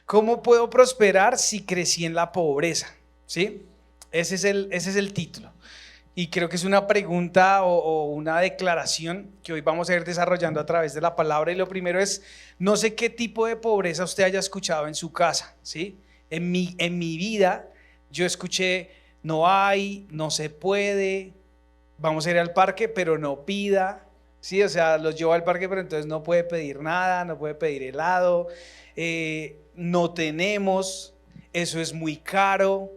¿Cómo puedo prosperar si crecí en la pobreza? ¿Sí? Ese es el título. Y creo que es una pregunta o una declaración que hoy vamos a ir desarrollando a través de la palabra. Y lo primero es, no sé qué tipo de pobreza usted haya escuchado en su casa, ¿sí? En mi vida yo escuché, no hay, no se puede, vamos a ir al parque, pero no pida, ¿sí? O sea, los llevo al parque, pero entonces no puede pedir nada, no puede pedir helado, no tenemos, eso es muy caro,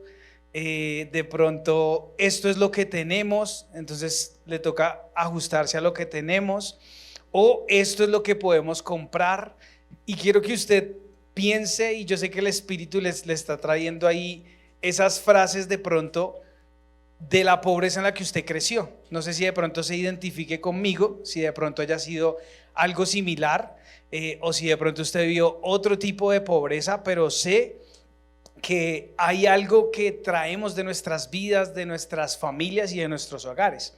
de pronto esto es lo que tenemos, entonces le toca ajustarse a lo que tenemos, o esto es lo que podemos comprar. Y quiero que usted piense, y yo sé que el Espíritu le está trayendo ahí esas frases de pronto de la pobreza en la que usted creció. No sé si de pronto se identifique conmigo, si de pronto haya sido algo similar, o si de pronto usted vio otro tipo de pobreza, pero sé que hay algo que traemos de nuestras vidas, de nuestras familias y de nuestros hogares.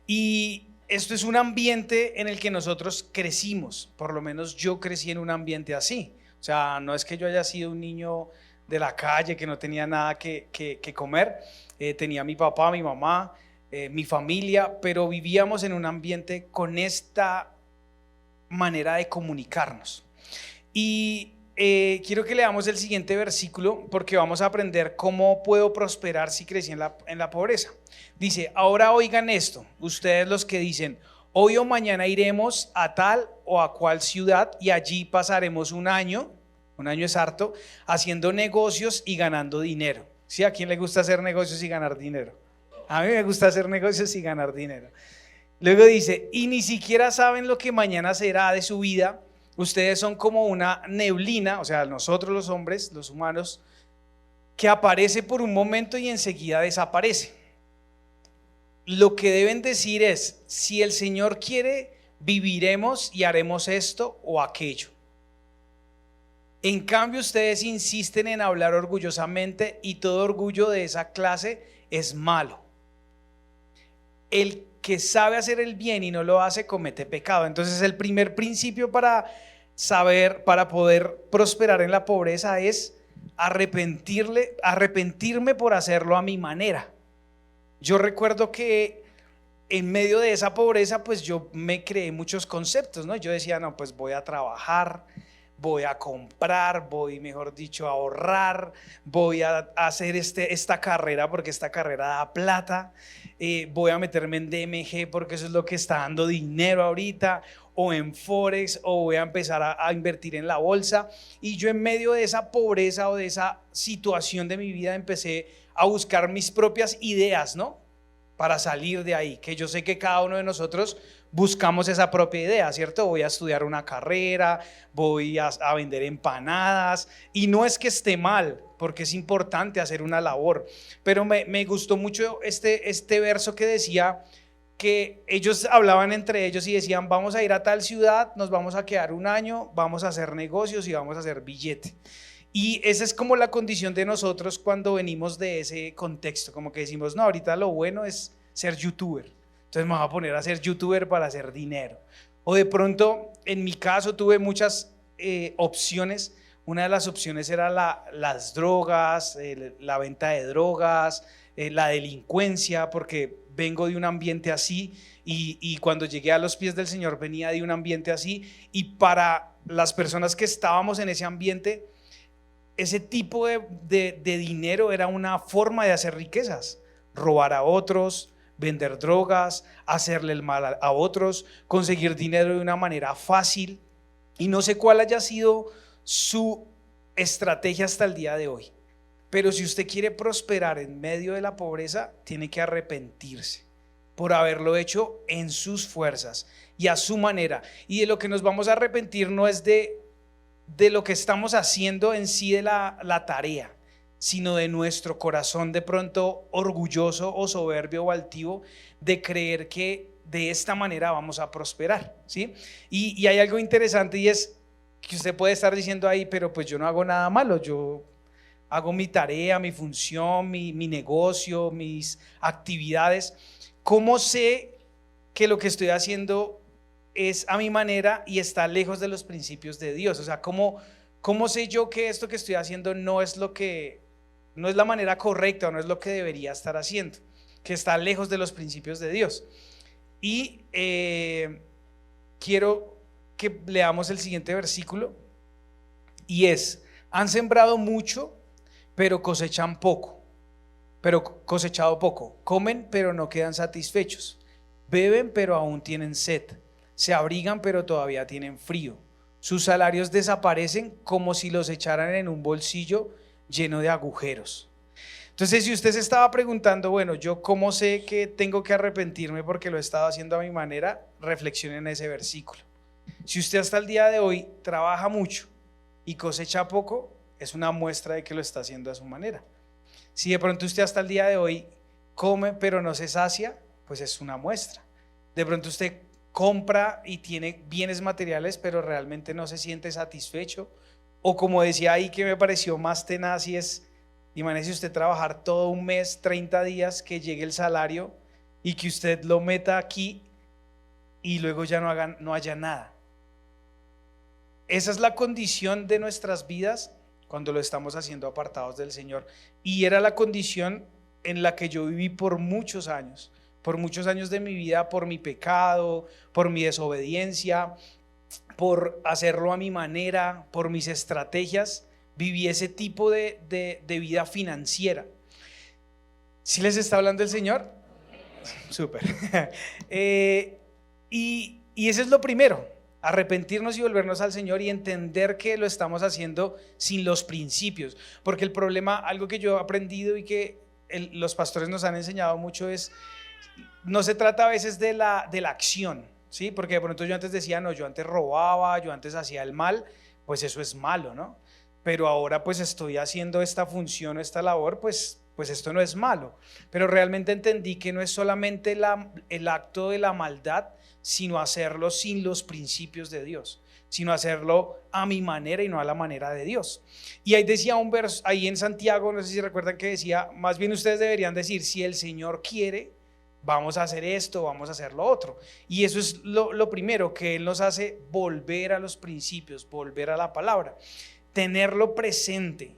Y esto es un ambiente en el que nosotros crecimos, por lo menos yo crecí en un ambiente así. O sea, no es que yo haya sido un niño de la calle que no tenía nada que comer, tenía mi papá, mi mamá, mi familia, pero vivíamos en un ambiente con esta manera de comunicarnos. Y quiero que leamos el siguiente versículo porque vamos a aprender cómo puedo prosperar si crecí en la pobreza. Dice, ahora oigan esto, ustedes los que dicen, hoy o mañana iremos a tal o a cual ciudad y allí pasaremos un año es harto, haciendo negocios y ganando dinero. ¿Sí? ¿A quién le gusta hacer negocios y ganar dinero? A mí me gusta hacer negocios y ganar dinero. Luego dice, y ni siquiera saben lo que mañana será de su vida. Ustedes son como una neblina, o sea, nosotros los hombres, los humanos, que aparece por un momento y enseguida desaparece. Lo que deben decir es, si el Señor quiere, viviremos y haremos esto o aquello. En cambio, ustedes insisten en hablar orgullosamente y todo orgullo de esa clase es malo. El que sabe hacer el bien y no lo hace comete pecado. Entonces el primer principio para poder prosperar en la pobreza es arrepentirme por hacerlo a mi manera. Yo recuerdo que en medio de esa pobreza pues yo me creé muchos conceptos, ¿no? Yo decía, no, pues voy a trabajar, voy a comprar, voy, mejor dicho, a ahorrar, voy a hacer esta carrera porque esta carrera da plata, voy a meterme en DMG porque eso es lo que está dando dinero ahorita, o en Forex, o voy a empezar a invertir en la bolsa. Y yo en medio de esa pobreza o de esa situación de mi vida empecé a buscar mis propias ideas, ¿no? Para salir de ahí, que yo sé que cada uno de nosotros buscamos esa propia idea, ¿cierto? Voy a estudiar una carrera, voy a vender empanadas, y no es que esté mal, porque es importante hacer una labor, pero me gustó mucho este verso que decía que ellos hablaban entre ellos y decían, vamos a ir a tal ciudad, nos vamos a quedar un año, vamos a hacer negocios y vamos a hacer billete. Y esa es como la condición de nosotros cuando venimos de ese contexto, como que decimos, no, ahorita lo bueno es ser youtuber, entonces me voy a poner a ser youtuber para hacer dinero. O de pronto, en mi caso tuve muchas opciones. Una de las opciones era las drogas, la venta de drogas, la delincuencia, porque vengo de un ambiente así, y cuando llegué a los pies del Señor venía de un ambiente así, y para las personas que estábamos en ese ambiente, ese tipo de dinero era una forma de hacer riquezas, robar a otros, vender drogas, hacerle el mal a otros, conseguir dinero de una manera fácil. Y no sé cuál haya sido su estrategia hasta el día de hoy, pero si usted quiere prosperar en medio de la pobreza, tiene que arrepentirse por haberlo hecho en sus fuerzas y a su manera. Y de lo que nos vamos a arrepentir no es de lo que estamos haciendo en sí, de la tarea, sino de nuestro corazón de pronto orgulloso o soberbio o altivo, de creer que de esta manera vamos a prosperar, ¿sí? Y hay algo interesante, y es que usted puede estar diciendo ahí, pero pues yo no hago nada malo, yo hago mi tarea, mi función, mi negocio, mis actividades. ¿Cómo sé que lo que estoy haciendo es a mi manera y está lejos de los principios de Dios? O sea, ¿cómo ¿Cómo sé yo que esto que estoy haciendo no es la manera correcta o no es lo que debería estar haciendo? Que está lejos de los principios de Dios. Y quiero que leamos el siguiente versículo y es: han sembrado mucho, pero cosechado poco. Comen, pero no quedan satisfechos. Beben, pero aún tienen sed. Se abrigan, pero todavía tienen frío. Sus salarios desaparecen como si los echaran en un bolsillo lleno de agujeros. Entonces, si usted se estaba preguntando, bueno, ¿yo cómo sé que tengo que arrepentirme porque lo he estado haciendo a mi manera? Reflexione en ese versículo. Si usted hasta el día de hoy trabaja mucho y cosecha poco, es una muestra de que lo está haciendo a su manera. Si de pronto usted hasta el día de hoy come pero no se sacia, pues es una muestra. De pronto usted compra y tiene bienes materiales pero realmente no se siente satisfecho. O como decía ahí, que me pareció más tenaz, y es: imagínese usted trabajar todo un mes, 30 días, que llegue el salario y que usted lo meta aquí y luego ya no haya nada. Esa es la condición de nuestras vidas cuando lo estamos haciendo apartados del Señor. Y era la condición en la que yo viví por muchos años de mi vida, por mi pecado, por mi desobediencia, por hacerlo a mi manera, por mis estrategias. Viví ese tipo de vida financiera. ¿Sí les está hablando el Señor? Súper. Y ese es lo primero: arrepentirnos y volvernos al Señor y entender que lo estamos haciendo sin los principios. Porque el problema, algo que yo he aprendido y que los pastores nos han enseñado mucho, es: no se trata a veces de la acción, ¿sí? Porque de pronto yo antes decía, no, yo antes robaba, yo antes hacía el mal, pues eso es malo, ¿no? Pero ahora pues estoy haciendo esta función, esta labor, pues esto no es malo. Pero realmente entendí que no es solamente el acto de la maldad, sino hacerlo sin los principios de Dios, sino hacerlo a mi manera y no a la manera de Dios. Y ahí decía un verso, ahí en Santiago, no sé si recuerdan, que decía: más bien ustedes deberían decir, si el Señor quiere, vamos a hacer esto, vamos a hacer lo otro. Y eso es lo primero, que Él nos hace volver a los principios, volver a la palabra, tenerlo presente.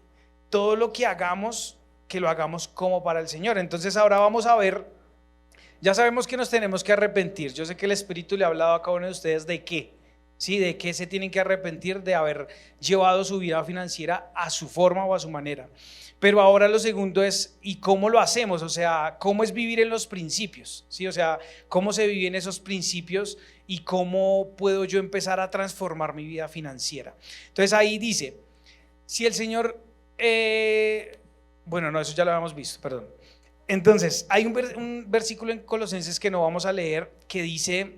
Todo lo que hagamos, que lo hagamos como para el Señor. Entonces ahora vamos a ver, ya sabemos que nos tenemos que arrepentir. Yo sé que el Espíritu le ha hablado a cada uno de ustedes de qué, ¿sí? De qué se tienen que arrepentir, de haber llevado su vida financiera a su forma o a su manera. Pero ahora lo segundo es: ¿y cómo lo hacemos? O sea, ¿cómo es vivir en los principios? ¿Sí? O sea, ¿cómo se viven esos principios y cómo puedo yo empezar a transformar mi vida financiera? Entonces ahí dice: si el Señor, bueno, no, eso ya lo habíamos visto, perdón. Entonces, hay un versículo en Colosenses que no vamos a leer, que dice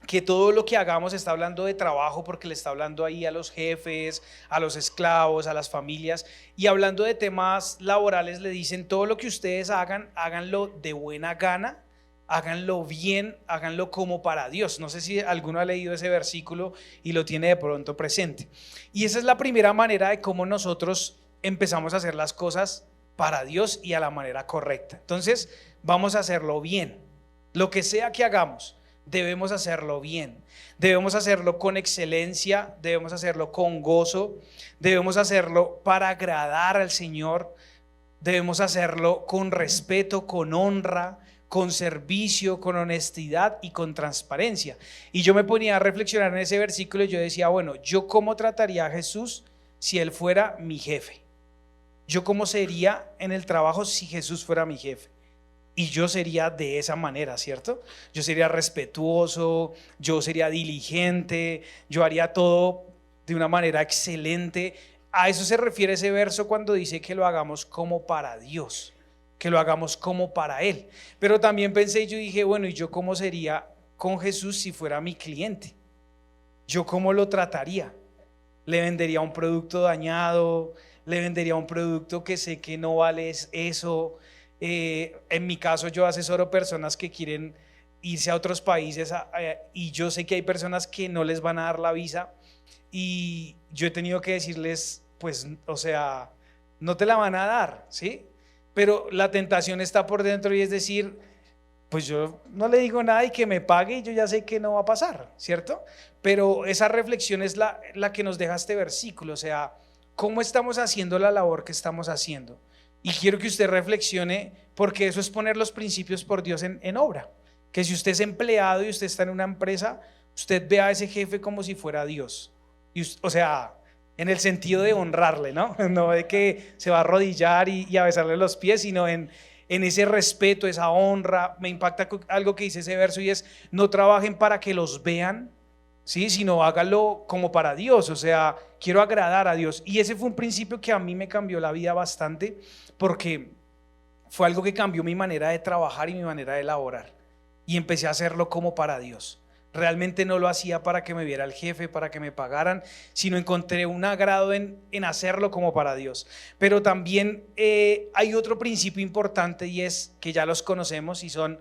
que todo lo que hagamos, está hablando de trabajo, porque le está hablando ahí a los jefes, a los esclavos, a las familias, y hablando de temas laborales le dicen: todo lo que ustedes hagan, háganlo de buena gana, háganlo bien, háganlo como para Dios. No sé si alguno ha leído ese versículo y lo tiene de pronto presente. Y esa es la primera manera de cómo nosotros empezamos a hacer las cosas para Dios y a la manera correcta. Entonces vamos a hacerlo bien. Lo que sea que hagamos, debemos hacerlo bien, debemos hacerlo con excelencia, debemos hacerlo con gozo, debemos hacerlo para agradar al Señor, debemos hacerlo con respeto, con honra, con servicio, con honestidad y con transparencia. Y yo me ponía a reflexionar en ese versículo y yo decía: bueno, ¿yo cómo trataría a Jesús si Él fuera mi jefe? ¿Yo cómo sería en el trabajo si Jesús fuera mi jefe? Y yo sería de esa manera, ¿cierto? Yo sería respetuoso, yo sería diligente, yo haría todo de una manera excelente. A eso se refiere ese verso cuando dice que lo hagamos como para Dios, que lo hagamos como para Él. Pero también pensé, yo dije: bueno, ¿y yo cómo sería con Jesús si fuera mi cliente? ¿Yo cómo lo trataría? ¿Le vendería un producto dañado? ¿Le vendería un producto que sé que no vale eso? En mi caso, yo asesoro personas que quieren irse a otros países y yo sé que hay personas que no les van a dar la visa, y yo he tenido que decirles: pues, o sea, no te la van a dar, ¿sí? Pero la tentación está por dentro, y es decir: pues yo no le digo nada y que me pague y yo ya sé que no va a pasar, ¿cierto? Pero esa reflexión es la que nos deja este versículo, o sea, ¿cómo estamos haciendo la labor que estamos haciendo? Y quiero que usted reflexione, porque eso es poner los principios por Dios en obra. Que si usted es empleado y usted está en una empresa, usted ve a ese jefe como si fuera Dios. O sea, en el sentido de honrarle, ¿no? No de que se va a arrodillar y a besarle los pies, sino en ese respeto, esa honra. Me impacta algo que dice ese verso y es: no trabajen para que los vean, ¿sí? Sino hágalo como para Dios, o sea, quiero agradar a Dios. Y ese fue un principio que a mí me cambió la vida bastante, porque fue algo que cambió mi manera de trabajar y mi manera de elaborar. Y empecé a hacerlo como para Dios. Realmente no lo hacía para que me viera el jefe, para que me pagaran, sino encontré un agrado en hacerlo como para Dios. Pero también hay otro principio importante, y es que ya los conocemos, y son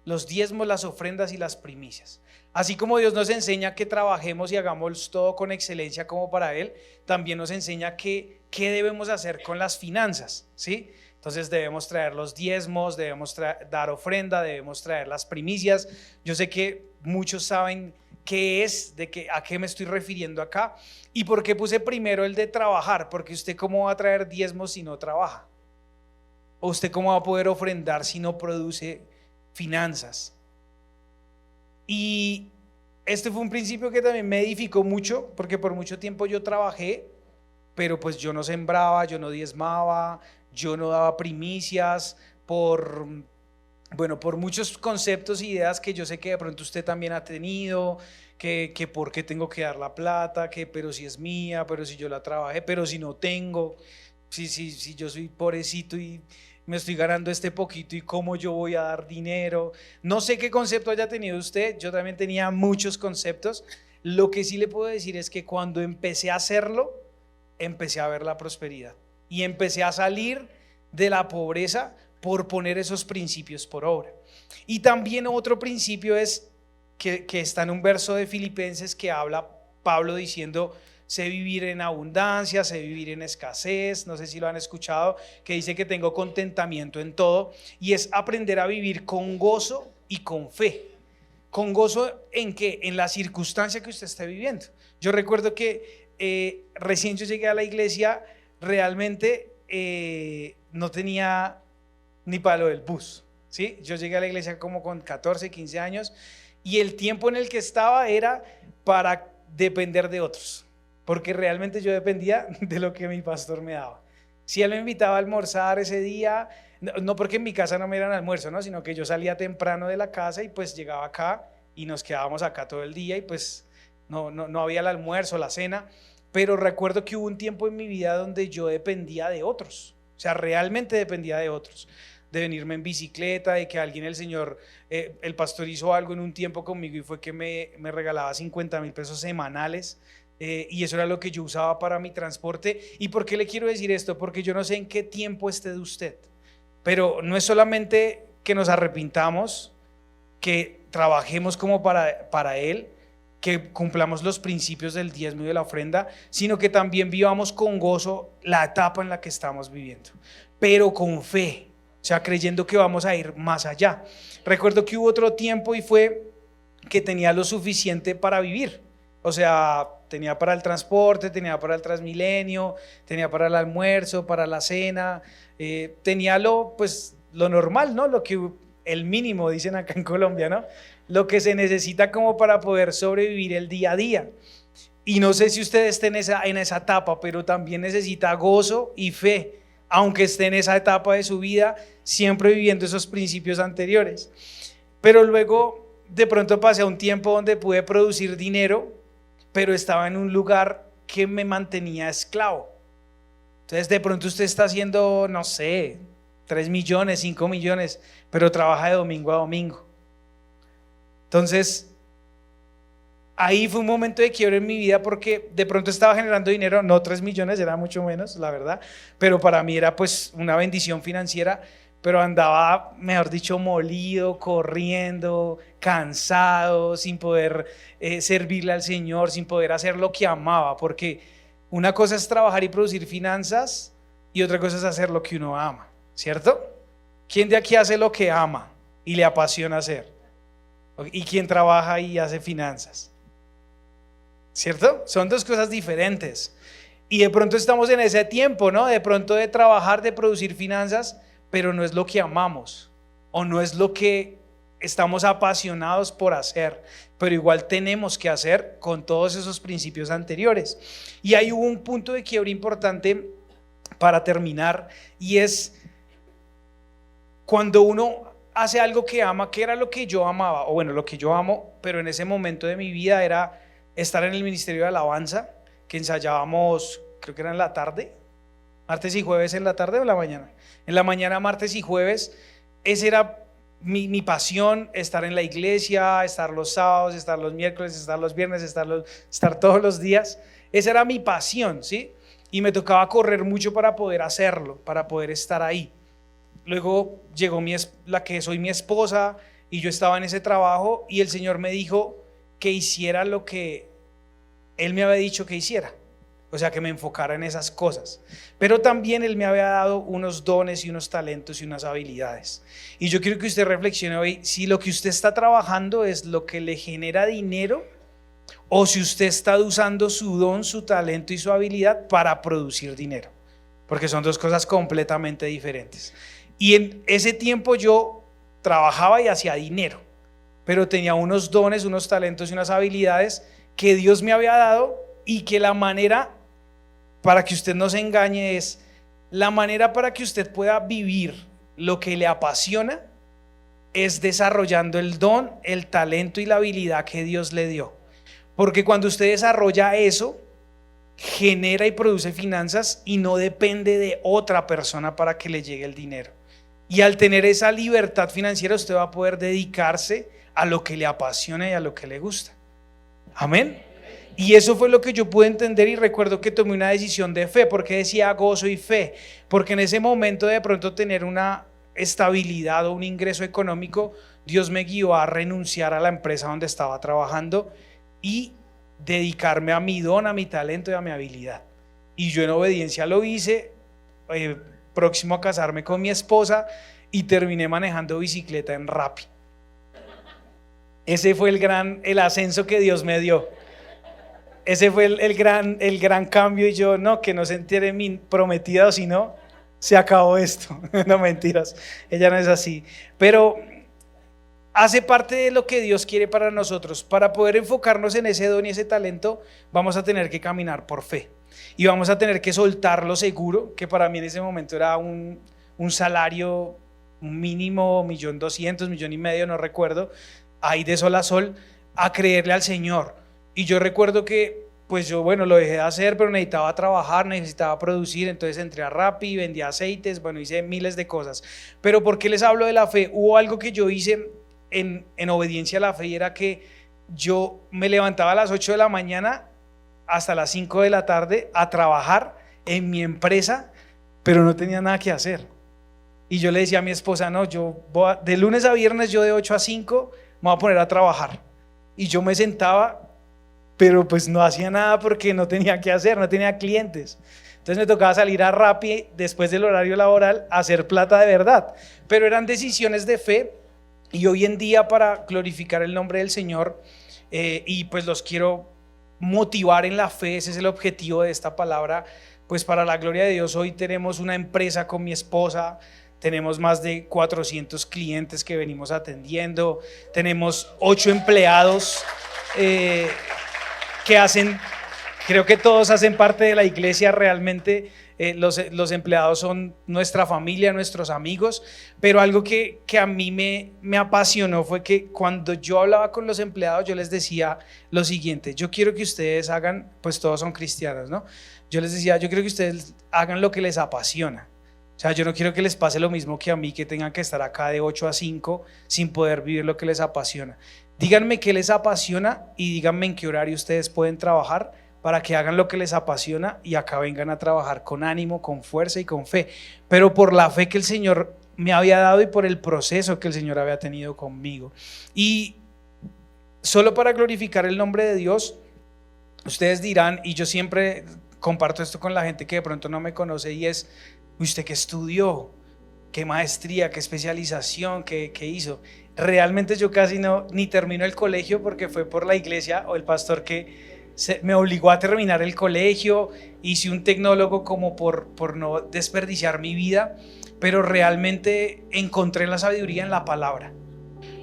los diezmos, las ofrendas y las primicias. Así como Dios nos enseña que trabajemos y hagamos todo con excelencia como para Él, también nos enseña qué debemos hacer con las finanzas, ¿sí? Entonces debemos traer los diezmos, debemos dar ofrenda, debemos traer las primicias. Yo sé que muchos saben qué es, a qué me estoy refiriendo acá. ¿Y por qué puse primero el de trabajar? Porque usted, ¿cómo va a traer diezmos si no trabaja? ¿O usted cómo va a poder ofrendar si no produce finanzas? Y este fue un principio que también me edificó mucho, porque por mucho tiempo yo trabajé, pero pues yo no sembraba, yo no diezmaba, yo no daba primicias por muchos conceptos e ideas que yo sé que de pronto usted también ha tenido, que por qué tengo que dar la plata, que pero si es mía, pero si yo la trabajé, pero si no tengo, si yo soy pobrecito y me estoy ganando este poquito y cómo yo voy a dar dinero. No sé qué concepto haya tenido usted, yo también tenía muchos conceptos. Lo que sí le puedo decir es que cuando empecé a hacerlo, empecé a ver la prosperidad y empecé a salir de la pobreza por poner esos principios por obra. Y también otro principio es que está en un verso de Filipenses que habla Pablo diciendo: sé vivir en abundancia, sé vivir en escasez. No sé si lo han escuchado, que dice que tengo contentamiento en todo, y es aprender a vivir con gozo y con fe. Con gozo en que en la circunstancia que usted esté viviendo. Yo recuerdo que recién yo llegué a la iglesia, realmente no tenía ni para lo del bus, ¿sí? Yo llegué a la iglesia como con 14, 15 años, y el tiempo en el que estaba era para depender de otros, porque realmente yo dependía de lo que mi pastor me daba. Si él me invitaba a almorzar ese día, no porque en mi casa no me dieran almuerzo, ¿no? Sino que yo salía temprano de la casa y pues llegaba acá y nos quedábamos acá todo el día, y pues no había el almuerzo, la cena. Pero recuerdo que hubo un tiempo en mi vida donde yo dependía de otros, o sea, realmente dependía de otros, de venirme en bicicleta, de que alguien, el Señor, el pastor hizo algo en un tiempo conmigo y fue que me regalaba 50,000 pesos semanales, y eso era lo que yo usaba para mi transporte. ¿Y por qué le quiero decir esto? Porque yo no sé en qué tiempo esté de usted, pero no es solamente que nos arrepintamos, que trabajemos como para Él, que cumplamos los principios del diezmo y de la ofrenda, sino que también vivamos con gozo la etapa en la que estamos viviendo, pero con fe, o sea, creyendo que vamos a ir más allá. Recuerdo que hubo otro tiempo y fue que tenía lo suficiente para vivir, o sea, tenía para el transporte, tenía para el Transmilenio, tenía para el almuerzo, para la cena, tenía pues lo normal, ¿no? El mínimo, dicen acá en Colombia, ¿no? Lo que se necesita como para poder sobrevivir el día a día. Y no sé si usted esté en esa etapa, pero también necesita gozo y fe, aunque esté en esa etapa de su vida, siempre viviendo esos principios anteriores. Pero luego de pronto pasé a un tiempo donde pude producir dinero, pero estaba en un lugar que me mantenía esclavo. Entonces de pronto usted está haciendo, no sé, 3 millones, 5 millones, pero trabaja de domingo a domingo. Entonces, ahí fue un momento de quiebre en mi vida, porque de pronto estaba generando dinero, no 3 millones, era mucho menos, la verdad, pero para mí era pues una bendición financiera, pero andaba, mejor dicho, molido, corriendo, cansado, sin poder servirle al Señor, sin poder hacer lo que amaba, porque una cosa es trabajar y producir finanzas y otra cosa es hacer lo que uno ama, ¿cierto? ¿Quién de aquí hace lo que ama y le apasiona hacer? ¿Y quién trabaja y hace finanzas? ¿Cierto? Son dos cosas diferentes. Y de pronto estamos en ese tiempo, ¿no? De pronto de trabajar, de producir finanzas, pero no es lo que amamos o no es lo que estamos apasionados por hacer, pero igual tenemos que hacer con todos esos principios anteriores. Y ahí hubo un punto de quiebre importante para terminar, y es cuando uno hace algo que ama, que era lo que yo amaba, o bueno, lo que yo amo, pero en ese momento de mi vida era estar en el ministerio de alabanza, que ensayábamos, creo que era en la tarde, martes y jueves. ¿En la tarde o en la mañana? En la mañana, martes y jueves. Ese era mi pasión, estar en la iglesia, estar los sábados, estar los miércoles, estar los viernes, estar todos los días. Esa era mi pasión, ¿sí? Y me tocaba correr mucho para poder hacerlo, para poder estar ahí. Luego llegó la que soy mi esposa, y yo estaba en ese trabajo, y el Señor me dijo que hiciera lo que Él me había dicho que hiciera, o sea, que me enfocara en esas cosas. Pero también Él me había dado unos dones y unos talentos y unas habilidades. Y yo quiero que usted reflexione hoy si lo que usted está trabajando es lo que le genera dinero, o si usted está usando su don, su talento y su habilidad para producir dinero, porque son dos cosas completamente diferentes. Y en ese tiempo yo trabajaba y hacía dinero, pero tenía unos dones, unos talentos y unas habilidades que Dios me había dado, y que la manera, para que usted no se engañe, es la manera para que usted pueda vivir lo que le apasiona es desarrollando el don, el talento y la habilidad que Dios le dio. Porque cuando usted desarrolla eso, genera y produce finanzas y no depende de otra persona para que le llegue el dinero. Y al tener esa libertad financiera, usted va a poder dedicarse a lo que le apasiona y a lo que le gusta. Amén. Y eso fue lo que yo pude entender, y recuerdo que tomé una decisión de fe. ¿Por qué decía gozo y fe? Porque en ese momento de pronto tener una estabilidad o un ingreso económico, Dios me guió a renunciar a la empresa donde estaba trabajando y dedicarme a mi don, a mi talento y a mi habilidad. Y yo en obediencia lo hice, próximo a casarme con mi esposa, y terminé manejando bicicleta en Rappi. Ese fue el ascenso que Dios me dio. Ese fue el gran cambio. Y yo, no, que no se entere mi prometida, o si no, se acabó esto. No, mentiras, ella no es así. Pero hace parte de lo que Dios quiere para nosotros. Para poder enfocarnos en ese don y ese talento, vamos a tener que caminar por fe. Y vamos a tener que soltar lo seguro, que para mí en ese momento era un salario, un mínimo, 1.200.000, 1.5 millones, no recuerdo, ahí de sol a sol, a creerle al Señor. Y yo recuerdo que pues yo, bueno, lo dejé de hacer, pero necesitaba trabajar, necesitaba producir, entonces entré a Rappi, vendía aceites, bueno, hice miles de cosas. Pero ¿por qué les hablo de la fe? Hubo algo que yo hice en obediencia a la fe, y era que yo me levantaba a las 8 de la mañana hasta las 5 de la tarde a trabajar en mi empresa, pero no tenía nada que hacer. Y yo le decía a mi esposa, no, de lunes a viernes, yo de 8 a 5 me voy a poner a trabajar. Y yo me sentaba, pero pues no hacía nada porque no tenía que hacer, no tenía clientes. Entonces me tocaba salir a Rappi después del horario laboral a hacer plata de verdad. Pero eran decisiones de fe, y hoy en día, para glorificar el nombre del Señor, y pues los quiero motivar en la fe, ese es el objetivo de esta palabra, pues para la gloria de Dios, hoy tenemos una empresa con mi esposa, tenemos más de 400 clientes que venimos atendiendo, tenemos 8 empleados que hacen, creo que todos hacen parte de la iglesia realmente. Los empleados son nuestra familia, nuestros amigos, pero algo que a mí me apasionó fue que cuando yo hablaba con los empleados, yo les decía lo siguiente: yo quiero que ustedes hagan, pues todos son cristianos, ¿no? Yo les decía, yo quiero que ustedes hagan lo que les apasiona. O sea, yo no quiero que les pase lo mismo que a mí, que tengan que estar acá de 8 a 5 sin poder vivir lo que les apasiona. Díganme qué les apasiona y díganme en qué horario ustedes pueden trabajar para que hagan lo que les apasiona y acá vengan a trabajar con ánimo, con fuerza y con fe. Pero por la fe que el Señor me había dado y por el proceso que el Señor había tenido conmigo. Y solo para glorificar el nombre de Dios, ustedes dirán, y yo siempre comparto esto con la gente que de pronto no me conoce, y es: ¿usted qué estudió? qué maestría, qué especialización, qué hizo. Realmente yo casi ni termino el colegio porque fue por la iglesia o el pastor que me obligó a terminar el colegio. Hice un tecnólogo como por no desperdiciar mi vida, pero realmente encontré la sabiduría en la palabra.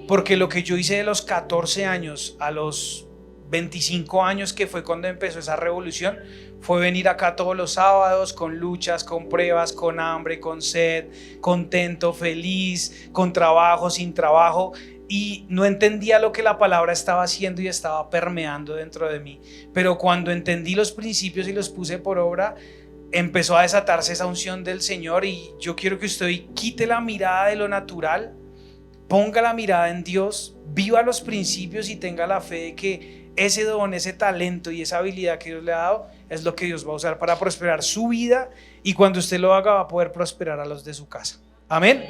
Porque lo que yo hice de los 14 años a los 25 años, que fue cuando empezó esa revolución, fue venir acá todos los sábados con luchas, con pruebas, con hambre, con sed, contento, feliz, con trabajo, sin trabajo, y no entendía lo que la palabra estaba haciendo y estaba permeando dentro de mí. Pero cuando entendí los principios y los puse por obra, empezó a desatarse esa unción del Señor. Y yo quiero que usted hoy quite la mirada de lo natural, ponga la mirada en Dios, viva los principios y tenga la fe de que ese don, ese talento y esa habilidad que Dios le ha dado es lo que Dios va a usar para prosperar su vida, y cuando usted lo haga va a poder prosperar a los de su casa. Amén.